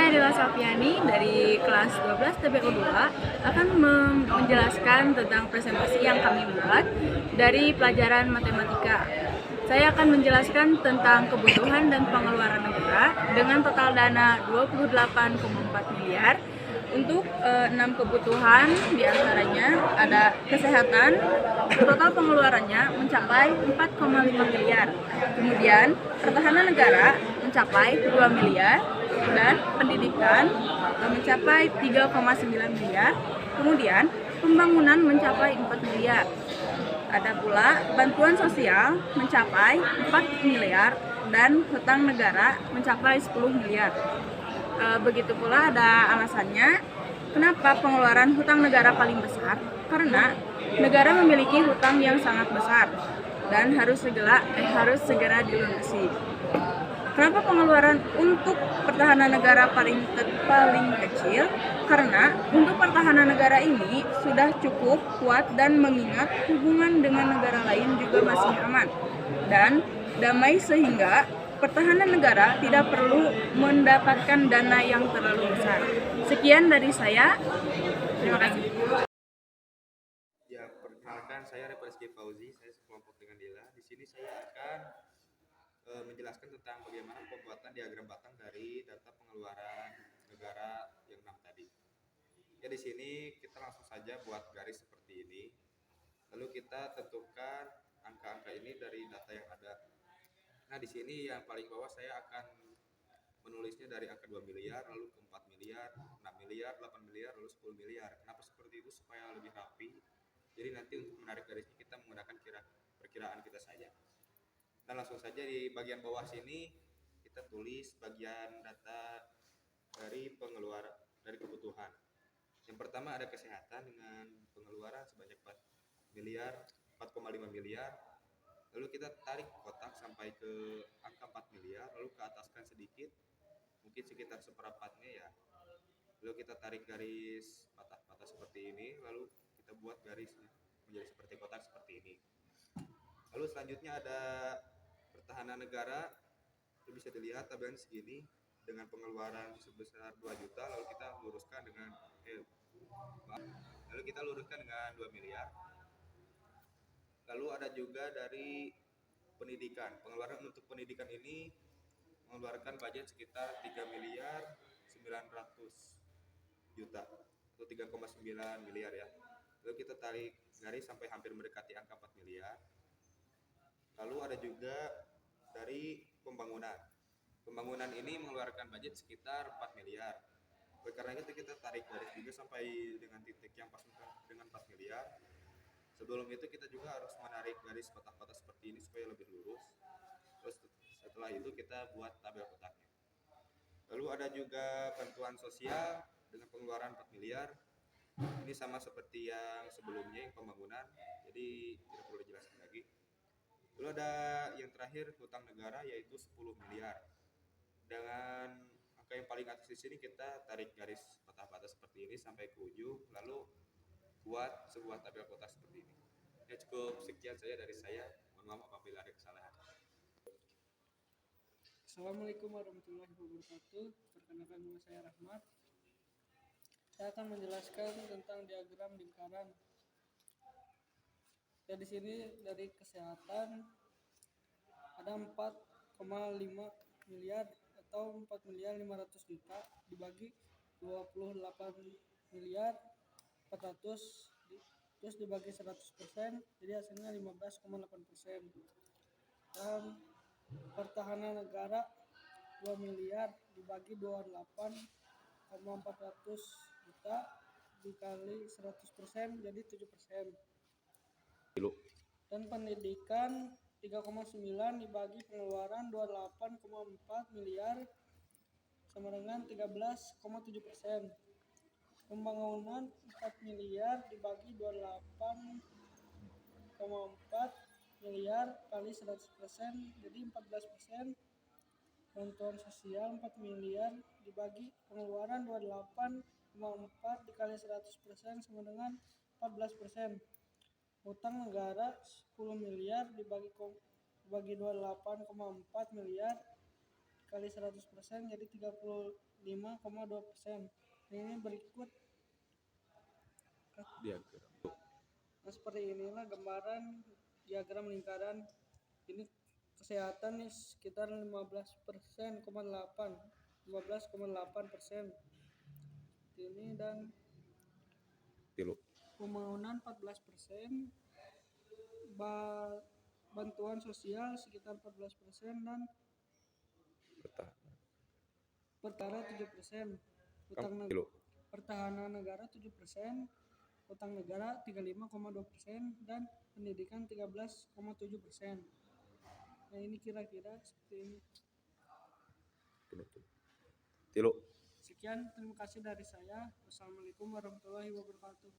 Saya Dila Safiani dari kelas 12 TPO 2 akan menjelaskan tentang presentasi yang kami buat dari pelajaran matematika. Saya akan menjelaskan tentang kebutuhan dan pengeluaran negara dengan total dana 28,4 miliar untuk 6 kebutuhan, diantaranya ada kesehatan. Total pengeluarannya mencapai 4,5 miliar. Kemudian pertahanan negara mencapai 2 miliar dan pendidikan mencapai 3,9 miliar. Kemudian pembangunan mencapai 4 miliar. Ada pula bantuan sosial mencapai 4 miliar dan hutang negara mencapai 10 miliar. Begitu pula ada alasannya kenapa pengeluaran hutang negara paling besar, karena negara memiliki hutang yang sangat besar dan harus segera dilunasi. Kenapa pengeluaran untuk pertahanan negara paling kecil? Karena untuk pertahanan negara ini sudah cukup kuat dan mengingat hubungan dengan negara lain juga masih aman dan damai, sehingga pertahanan negara tidak perlu mendapatkan dana yang terlalu besar. Sekian dari saya. Terima kasih. Ya, perkenalkan saya Represki Fauzi, saya sekelompok dengan Dila. Di sini saya akan menjelaskan tentang bagaimana pembuatan diagram batang dari data pengeluaran negara yang 6 tadi. Ya, di sini kita langsung saja buat garis seperti ini. Lalu kita tentukan angka-angka ini dari data yang ada. Nah, di sini yang paling bawah saya akan menulisnya dari angka 2 miliar, lalu ke 4 miliar, 6 miliar, 8 miliar, lalu 10 miliar. Kenapa seperti itu? Supaya lebih rapi. Jadi nanti untuk menarik garisnya kita menggunakan perkiraan kita saja. Nah, langsung saja di bagian bawah sini kita tulis bagian data dari pengeluaran dari kebutuhan. Yang pertama ada kesehatan dengan pengeluaran sebanyak 4 miliar, 4,5 miliar. Lalu kita tarik kotak sampai ke angka 4 miliar, lalu ke ataskan sedikit, mungkin sekitar seperempatnya ya. Lalu kita tarik garis patah-patah seperti ini, lalu kita buat garis menjadi seperti kotak seperti ini. Lalu selanjutnya ada pertahanan negara, itu bisa dilihat tabelnya segini dengan pengeluaran sebesar 2 juta, lalu kita luruskan dengan 2 miliar. Lalu ada juga dari pendidikan. Pengeluaran untuk pendidikan ini mengeluarkan budget sekitar 3 miliar 900 juta atau 3,9 miliar ya. Lalu kita tarik garis sampai hampir mendekati angka 4 miliar. Lalu ada juga dari pembangunan. Pembangunan ini mengeluarkan budget sekitar 4 miliar. Oleh karena itu kita tarik garis juga sampai dengan titik yang pas dengan 4 miliar. Sebelum itu kita juga harus menarik garis kotak-kotak seperti ini supaya lebih lurus. Terus setelah itu kita buat tabel kotaknya. Lalu ada juga bantuan sosial dengan pengeluaran 4 miliar. Ini sama seperti yang sebelumnya, yang pembangunan. Jadi tidak perlu dijelaskan lagi. Lalu ada yang terakhir hutang negara, yaitu 10 miliar. Dengan angka yang paling atas di sini kita tarik garis patah-patah seperti ini sampai ke ujung, lalu buat sebuah tabel kotak seperti ini. Ya, cukup sekian saja dari saya. Mohon maaf apabila ada kesalahan. Assalamualaikum warahmatullahi wabarakatuh. Perkenalkan, nama saya Rahmat. Saya akan menjelaskan tentang diagram lingkaran. Ya, di sini dari kesehatan ada 4,5 miliar atau 4 miliar 500 juta dibagi 28 miliar 400 terus dibagi 100%, jadi hasilnya 15,8%. Dan pertahanan negara 2 miliar dibagi 28,400 juta dikali 100% jadi 7%. Dan pendidikan 3,9 dibagi pengeluaran 28,4 miliar sama dengan 13,7%. Pembangunan 4 miliar dibagi 28,4 miliar kali 100% jadi 14%. Bantuan sosial 4 miliar dibagi pengeluaran 28,4 dikali 100% sama dengan 14%. Hutang negara 10 miliar dibagi 28,4 miliar kali 100% jadi 35,2%. Nah, ini berikut. Diagram. Nah, seperti inilah gambaran diagram lingkaran. Ini kesehatan nih sekitar 15,8%. Ini dan Tilu. pembangunan 14%, bantuan sosial sekitar 14% dan pertahanan 7%, Tilu. pertahanan negara 7%, utang negara 35,2% dan pendidikan 13,7%. Nah, ini kira-kira seperti ini. Tilu. Sekian, terima kasih dari saya. Wassalamualaikum warahmatullahi wabarakatuh.